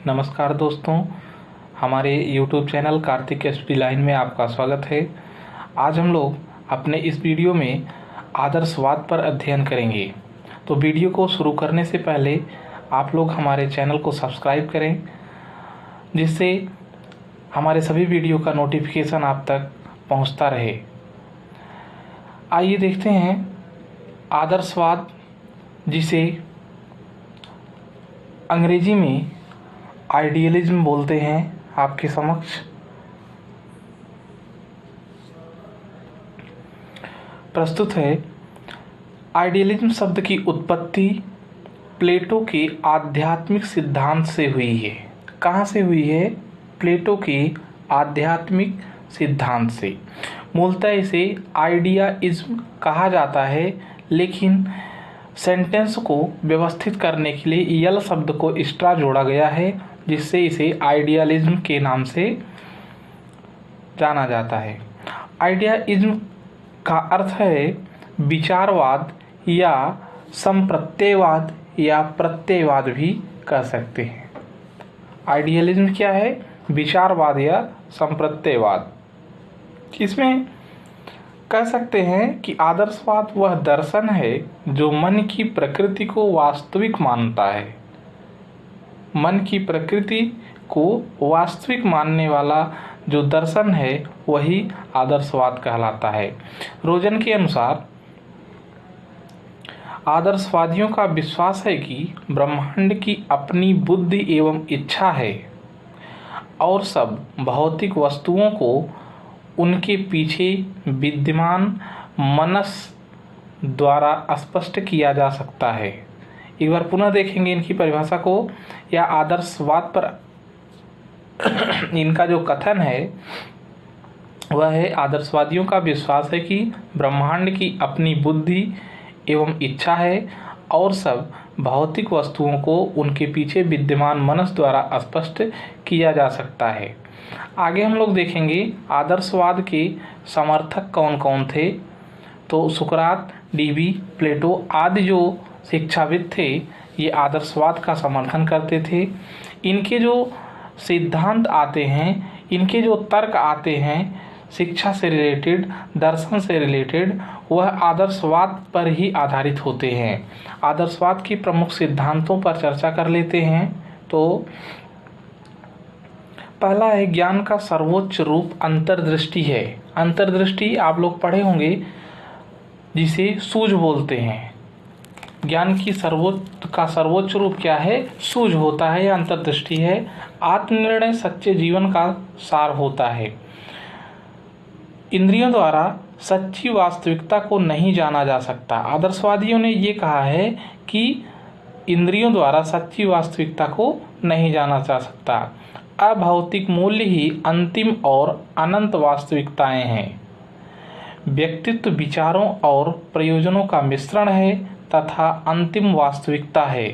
नमस्कार दोस्तों, हमारे YouTube channel Kartik SP line में आपका स्वागत है। आज हम लोग अपने इस वीडियो में आदर्शवाद पर अध्ययन करेंगे। तो वीडियो को शुरू करने से पहले आप लोग हमारे चैनल को सब्सक्राइब करें, जिससे हमारे सभी वीडियो का नोटिफिकेशन आप तक पहुंचता रहे। आइए देखते हैं आदर्शवाद, जिसे अंग्रेजी में आइडियलिज्म बोलते हैं, आपके समक्ष प्रस्तुत है। आइडियलिज्म शब्द की उत्पत्ति प्लेटो के आध्यात्मिक सिद्धांत से हुई है। कहाँ से हुई है? प्लेटो के आध्यात्मिक सिद्धांत से। मूलतः इसे आइडियाइज्म कहा जाता है, लेकिन सेंटेंस को व्यवस्थित करने के लिए यल शब्द को एक्स्ट्रा जोड़ा गया है, जिससे इसे आइडियलिज्म के नाम से जाना जाता है। आइडियलिज्म का अर्थ है विचारवाद या संप्रत्ययवाद या प्रत्ययवाद भी कह सकते हैं। आइडियलिज्म क्या है? विचारवाद या संप्रत्ययवाद। इसमें कह सकते हैं कि आदर्शवाद वह दर्शन है जो मन की प्रकृति को वास्तविक मानता है। मन की प्रकृति को वास्तविक मानने वाला जो दर्शन है वही आदर्शवाद कहलाता है। रोजन के अनुसार आदर्शवादियों का विश्वास है कि ब्रह्मांड की अपनी बुद्धि एवं इच्छा है और सब भौतिक वस्तुओं को उनके पीछे विद्यमान मनस द्वारा स्पष्ट किया जा सकता है। एक बार पुनः देखेंगे इनकी परिभाषा को। या आदर्शवाद पर इनका जो कथन है वह है, आदर्शवादियों का विश्वास है कि ब्रह्मांड की अपनी बुद्धि एवं इच्छा है और सब भौतिक वस्तुओं को उनके पीछे विद्यमान मनस द्वारा स्पष्ट किया जा सकता है। आगे हम लोग देखेंगे आदर्शवाद के समर्थक कौन कौन थे। तो सुकरात, डीबी, प्लेटो आदि जो शिक्षाविद थे, ये आदर्शवाद का समर्थन करते थे। इनके जो सिद्धांत आते हैं, इनके जो तर्क आते हैं शिक्षा से रिलेटेड, दर्शन से रिलेटेड, वह आदर्शवाद पर ही आधारित होते हैं। आदर्शवाद के प्रमुख सिद्धांतों पर चर्चा कर लेते हैं। तो पहला है, ज्ञान का सर्वोच्च रूप अंतर्दृष्टि है। अंतर्दृष्टि आप लोग पढ़े होंगे, जिसे सूझ बोलते हैं। ज्ञान की सर्वोच्च रूप क्या है? सूझ होता है या अंतर्दृष्टि है। आत्मनिर्णय सच्चे जीवन का सार होता है। इंद्रियों द्वारा सच्ची वास्तविकता को नहीं जाना जा सकता। आदर्शवादियों ने ये कहा है कि इंद्रियों द्वारा सच्ची वास्तविकता को नहीं जाना जा सकता। अभौतिक मूल्य ही अंतिम और अनंत वास्तविकताएं हैं। व्यक्तित्व विचारों और प्रयोजनों का मिश्रण है तथा अंतिम वास्तविकता है।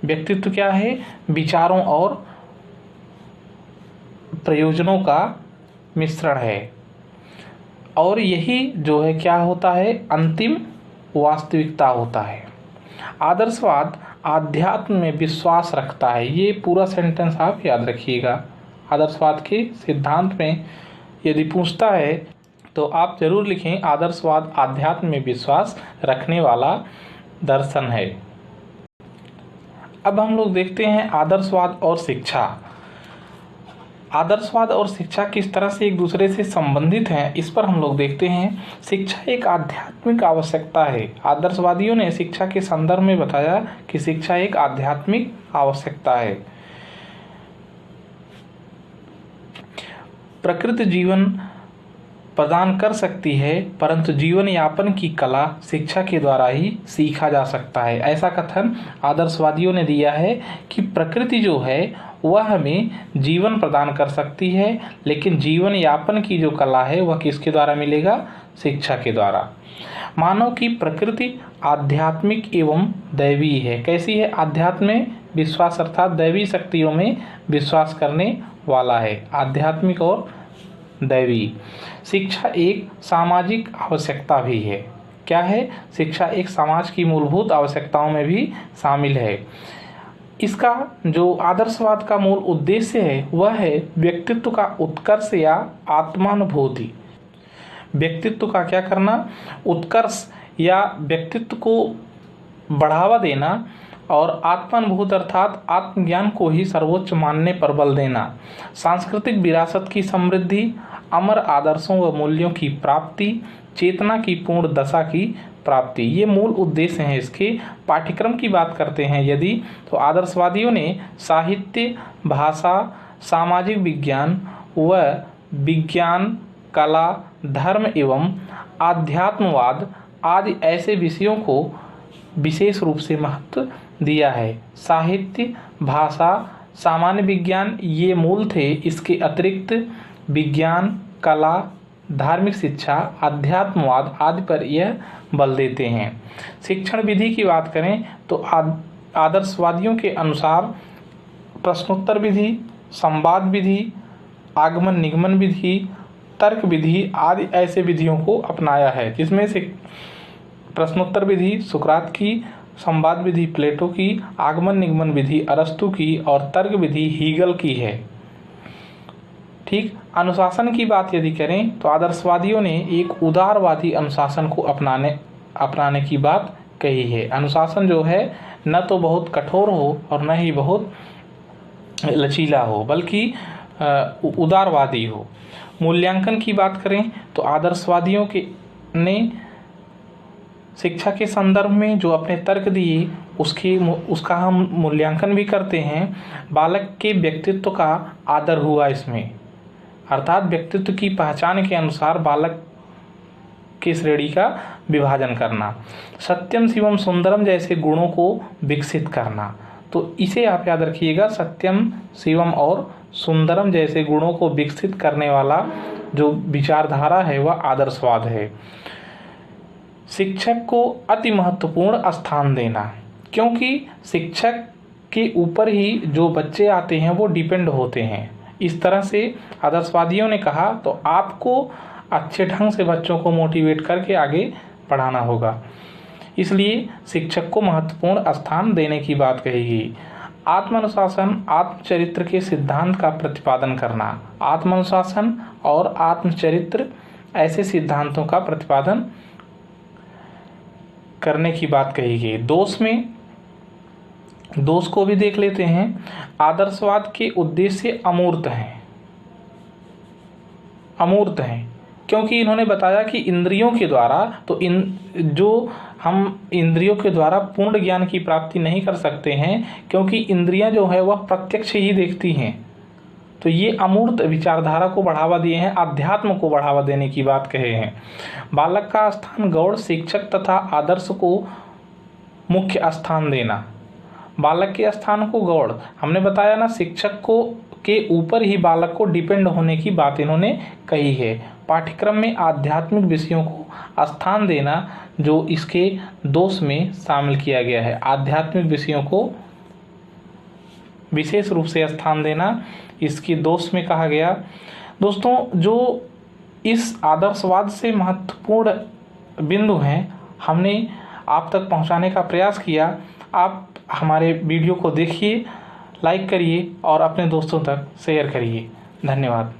व्यक्तित्व क्या है? विचारों और प्रयोजनों का मिश्रण है, और यही जो है क्या होता है? अंतिम वास्तविकता होता है। आदर्शवाद आध्यात्म में विश्वास रखता है। ये पूरा सेंटेंस आप याद रखिएगा। आदर्शवाद के सिद्धांत में यदि पूछता है तो आप जरूर लिखें, आदर्शवाद आध्यात्म में विश्वास रखने वाला दर्शन है। अब हम लोग देखते हैं आदर्शवाद और शिक्षा। आदर्शवाद और शिक्षा किस तरह से एक दूसरे से संबंधित हैं, इस पर हम लोग देखते हैं। शिक्षा एक आध्यात्मिक आवश्यकता है। आदर्शवादियों ने शिक्षा के संदर्भ में बताया कि शिक्षा एक आध्यात्मिक आवश्यकता है। प्रकृति जीवन प्रदान कर सकती है, परंतु जीवन यापन की कला शिक्षा के द्वारा ही सीखा जा सकता है। ऐसा कथन आदर्शवादियों ने दिया है कि प्रकृति जो है वह हमें जीवन प्रदान कर सकती है, लेकिन जीवन यापन की जो कला है वह किसके द्वारा मिलेगा? शिक्षा के द्वारा। मानव की प्रकृति आध्यात्मिक एवं दैवी है। कैसी है? आध्यात्म में विश्वास अर्थात दैवी शक्तियों में विश्वास करने वाला है। आध्यात्मिक और दैवी। शिक्षा एक सामाजिक आवश्यकता भी है। क्या है? शिक्षा एक समाज की मूलभूत आवश्यकताओं में भी शामिल है। इसका जो आदर्शवाद का मूल उद्देश्य है वह है व्यक्तित्व का उत्कर्ष या आत्मानुभूति। व्यक्तित्व का क्या करना, उत्कर्ष या व्यक्तित्व को बढ़ावा देना और आत्मानुभूत अर्थात आत्मज्ञान को ही सर्वोच्च मानने पर बल देना। सांस्कृतिक विरासत की समृद्धि, अमर आदर्शों व मूल्यों की प्राप्ति, चेतना की पूर्ण दशा की प्राप्ति, ये मूल उद्देश्य हैं इसके। पाठ्यक्रम की बात करते हैं यदि, तो आदर्शवादियों ने साहित्य, भाषा, सामाजिक विज्ञान व विज्ञान, कला, धर्म एवं आध्यात्मवाद आदि ऐसे विषयों को विशेष रूप से महत्व दिया है। साहित्य, भाषा, सामान्य विज्ञान ये मूल थे। इसके अतिरिक्त विज्ञान, कला, धार्मिक शिक्षा, अध्यात्मवाद आदि पर यह बल देते हैं। शिक्षण विधि की बात करें तो आदर्शवादियों के अनुसार प्रश्नोत्तर विधि, संवाद विधि, आगमन निगमन विधि, तर्क विधि आदि ऐसे विधियों को अपनाया है, जिसमें से प्रश्नोत्तर विधि सुकरात की, संवाद विधि प्लेटो की, आगमन निगमन विधि अरस्तु की और तर्क विधि हीगल की है। ठीक। अनुशासन की बात यदि करें तो आदर्शवादियों ने एक उदारवादी अनुशासन को अपनाने की बात कही है। अनुशासन जो है न तो बहुत कठोर हो और न ही बहुत लचीला हो, बल्कि उदारवादी हो। मूल्यांकन की बात करें तो आदर्शवादियों ने शिक्षा के संदर्भ में जो अपने तर्क दिए उसका हम मूल्यांकन भी करते हैं। बालक के व्यक्तित्व का आदर हुआ इसमें, अर्थात व्यक्तित्व की पहचान के अनुसार बालक की श्रेणी का विभाजन करना। सत्यम शिवम सुंदरम जैसे गुणों को विकसित करना, तो इसे आप याद रखिएगा। सत्यम शिवम और सुंदरम जैसे गुणों को विकसित करने वाला जो विचारधारा है वह आदर्शवाद है। शिक्षक को अति महत्वपूर्ण स्थान देना, क्योंकि शिक्षक के ऊपर ही जो बच्चे आते हैं वो डिपेंड होते हैं। इस तरह से आदर्शवादियों ने कहा तो आपको अच्छे ढंग से बच्चों को मोटिवेट करके आगे पढ़ाना होगा, इसलिए शिक्षक को महत्वपूर्ण स्थान देने की बात कही गई। आत्मानुशासन, आत्मचरित्र के सिद्धांत का प्रतिपादन करना। आत्मानुशासन और आत्मचरित्र ऐसे सिद्धांतों का प्रतिपादन करने की बात कही गई। दोष को भी देख लेते हैं। आदर्शवाद के उद्देश्य अमूर्त हैं क्योंकि इन्होंने बताया कि इंद्रियों के द्वारा हम इंद्रियों के द्वारा पूर्ण ज्ञान की प्राप्ति नहीं कर सकते हैं, क्योंकि इंद्रियां जो है वह प्रत्यक्ष ही देखती हैं। तो ये अमूर्त विचारधारा को बढ़ावा दिए हैं, अध्यात्म को बढ़ावा देने की बात कहे हैं। बालक का स्थान गौड़, शिक्षक तथा आदर्श को मुख्य स्थान देना। बालक के स्थान को गौड़, हमने बताया ना, शिक्षक को के ऊपर ही बालक को डिपेंड होने की बात इन्होंने कही है। पाठ्यक्रम में आध्यात्मिक विषयों को स्थान देना जो इसके दोष में शामिल किया गया है। आध्यात्मिक विषयों को विशेष रूप से स्थान देना इसकी दोष में कहा गया। दोस्तों, जो इस आदर्शवाद से महत्वपूर्ण बिंदु हैं हमने आप तक पहुंचाने का प्रयास किया। आप हमारे वीडियो को देखिए, लाइक करिए और अपने दोस्तों तक शेयर करिए। धन्यवाद।